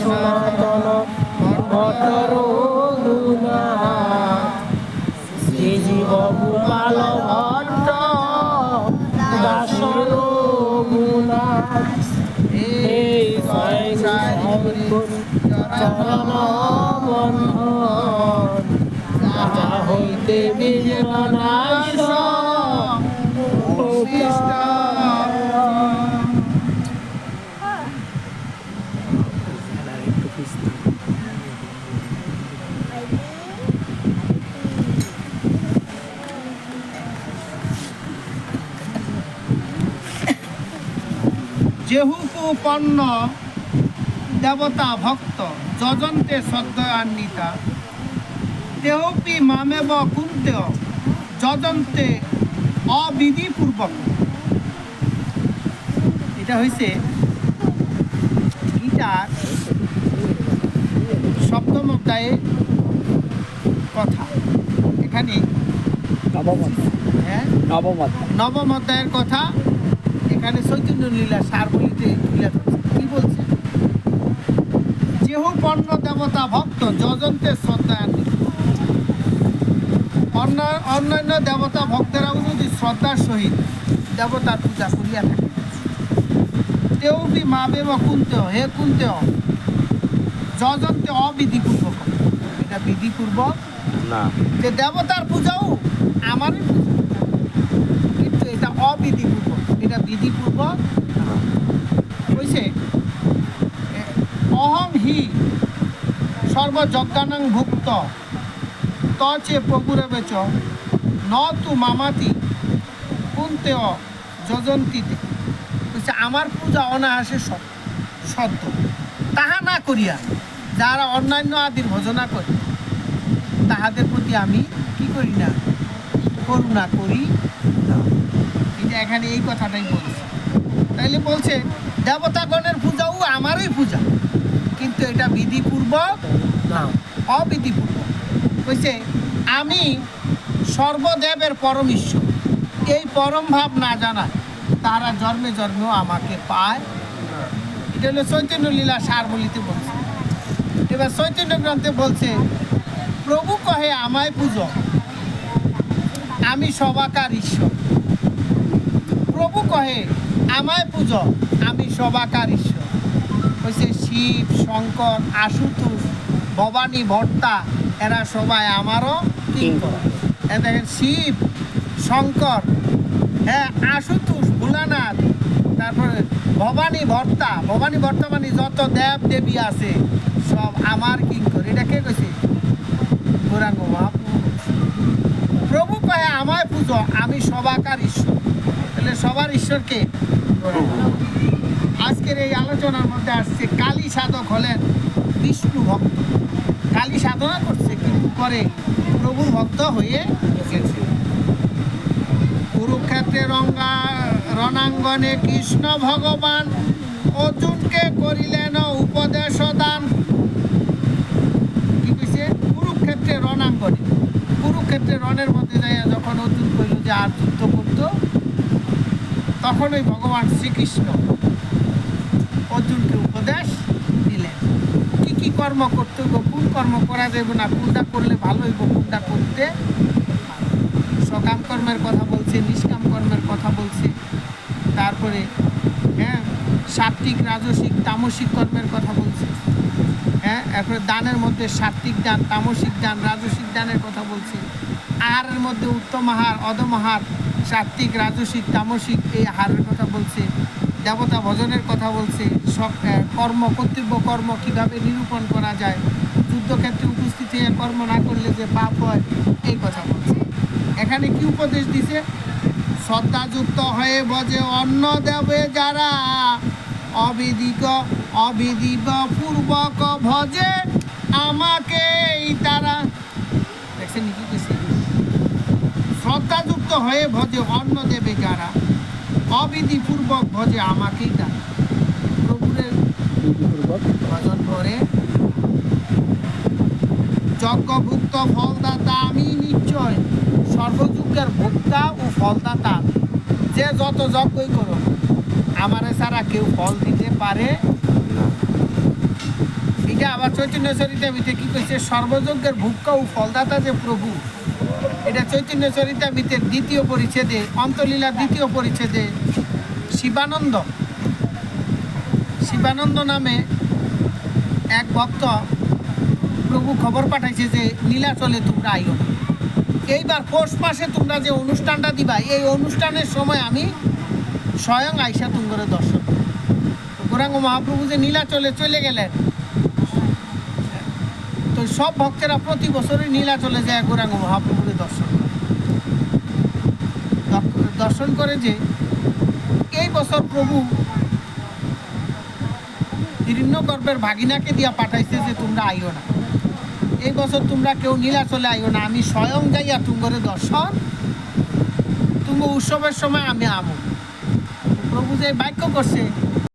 সনাতন ভট্টর শ্রী জীব গোপাল ভট্ট দাসর এই চরণ বন্ধন রাজা হইতে বিজনাশ যেহুকুপন্ন দেবতা ভক্ত যজন্তে শ্রদ্ধয়ান্বিতা তেহপি মামেব কুন্তেয় যজন্তে অবিধিপূর্বক। এটা হয়েছে গীতার সপ্তম অধ্যায়ে কথা। এখানে নবম অধ্যায়ের কথা এখানে চৈতন্য লীলা সারবলিতে কি বলছে? যেহু পণ্য দেবতা ভক্ত যজন্তে শ্রদ্ধান্বিত। অন্যান্য দেবতা ভক্তেরাও যদি শ্রদ্ধার সহিত দেবতার পূজা করিয়া থাকে, তেউবি মাবে বা কুন্তেও হে কুন্তেও যজন্তে অবিধিপূর্বক। এটা বিধিপূর্বক না, যে দেবতার পূজাও আমারই পূজা, কিন্তু এটা অবিধিপূর্বক, এটা বিধিপূর্বক হয়েছে। অহং হি সর্বযজ্ঞানাং ভুক্ত তচে প্রভুরেবেচ ন তু মামাতি কুন্তেয় যজন্তীতে। বলছে আমার পূজা অনায়াসে সত্য, তাহা না করিয়া যারা অন্যান্য আদির ভজনা করে তাহাদের প্রতি আমি কি করি না, করুণা করি না। এটা এখানে এই কথাটাই বলছে। তাইলে বলছে দেবতাগণের পূজাও আমারই পূজা, কিন্তু এটা বিধিপূর্বক না, অবিধিপূর্বক। বলছে আমি সর্বদেবের পরম ঈশ্বর, এই পরম ভাব না জানা তারা জন্মে জন্মেও আমাকে পায়। এটা হলো চৈতন্য লীলা সারবলিতে বলছে। এবার চৈতন্য গ্রন্থে বলছে প্রভু কহে আমায় পূজো, আমি সবাকার ঈশ্বর। প্রভু কহে আমায় পূজো, আমি সবাকার ঈশ্বর। হচ্ছে শিব, শঙ্কর, আশুতোষ, ভবানী, ভট্টা, এরা সবাই আমারও কিঙ্কর। দেখেন শিব, শঙ্কর, হ্যাঁ, আশুতোষ, ভোলানাথ, তারপরে ভবানী ভট্টা। ভবানী ভট্টা মানে যত দেব দেবী আছে সব আমার কিঙ্কর। এটা কে কইছে? গৌরাঙ্গ মহাপ্রভু। প্রভু কহে আমায় পূজো, আমি সবাকার ঈশ্বর। তাহলে সবার ঈশ্বরকে আজকের এই আলোচনার মধ্যে আসছে কালী সাধক হলেন বিষ্ণু ভক্ত। কালী সাধনা করছে কিন্তু করে প্রভুর ভক্ত হয়ে গেছে। কুরুক্ষেত্রে রণাঙ্গনে কৃষ্ণ ভগবান অর্জুনকে করিলেন উপদেশ দান। কি কইছে? কুরুক্ষেত্রে রণাঙ্গনে, কুরুক্ষেত্রে রণের মধ্যে যাইয়া যখন অর্জুন কইল যে আর যুদ্ধ করতো, তখনই ভগবান শ্রীকৃষ্ণ অর্জুনকে উপদেশ দিলেন কি কি কর্ম করতে হইব, কোন কর্ম করা যাবে না, কোনটা করলে ভালো হইব, কোনটা করতে। সকাম কর্মের কথা বলছে, নিষ্কাম কর্মের কথা বলছে, তারপরে হ্যাঁ সাত্বিক, রাজসিক, তামসিক কর্মের কথা বলছে। হ্যাঁ, এরপরে দানের মধ্যে সাত্বিক দান, তামসিক দান, রাজসিক দানের কথা বলছে। আহারের মধ্যে উত্তম আহার, অধম আহার, সাত্বিক, রাজসিক, তামসিক এই আহারের কথা বলছে। দেবতা ভজনের কথা বলছে। সব কর্ম, কর্তব্য কর্ম কীভাবে নিরূপণ করা যায়, যুদ্ধক্ষেত্রে উপস্থিত হয়ে কর্ম না করলে যে পাপ হয়, এই কথা বলছে। এখানে কি উপদেশ দিছে? শ্রদ্ধাযুক্ত হয়ে বজে অন্ন দেবে যারা, অবিধিক পূর্বক ভজে আমাকে তারা। দেখছেন কি কইছে? শ্রদ্ধাযুক্ত হয়ে ভজে অন্ন দেবে যারা, অবিধিপূর্বক ভজে আমাকেই তারা। প্রভুরের ভজন করে যজ্ঞভুক্ত ফলদাতা আমি নিশ্চয়, সর্বযজ্ঞের ভোক্তা ও ফলদাতা। যে যত যজ্ঞই করো আমারে ছাড়া কেউ ফল দিতে পারে না। আবার চৈতন্য চরিতামিতে কি কইছে, সর্বযজ্ঞের ভুক্ষ ও ফলদাতা যে প্রভু, এটা চৈতন্য চরিতামিতের দ্বিতীয় পরিচ্ছেদে, অন্তলীলা দ্বিতীয় পরিচ্ছেদে শিবানন্দ নামে এক ভক্ত প্রভু খবর পাঠাইছে যে নীলাচলে তোমরা আইও না। এইবার পৌষ মাসে তোমরা যে অনুষ্ঠানটা দিবা, এই অনুষ্ঠানের সময় আমি স্বয়ং আইসা তোমরা দর্শন করব। গৌরাঙ্গ মহাপ্রভু যে নীলাচলে চলে গেলেন, তো সব ভক্তেরা প্রতি বছরই নীলাচলে যায় গৌরাঙ্গ মহাপ্রভুকে দর্শন করে যে এই বছর প্রভু হিরণ্যগর্ভের ভাগিনাকে দিয়া পাঠাইছে যে তোমরা আইও না, এই বছর তোমরা কেউ নীলাচলে আইও না, আমি স্বয়ং যাইয়া তুমরে দর্শন, তুমি উৎসবের সময় আমি আমো। প্রভু যে বাক্য করছে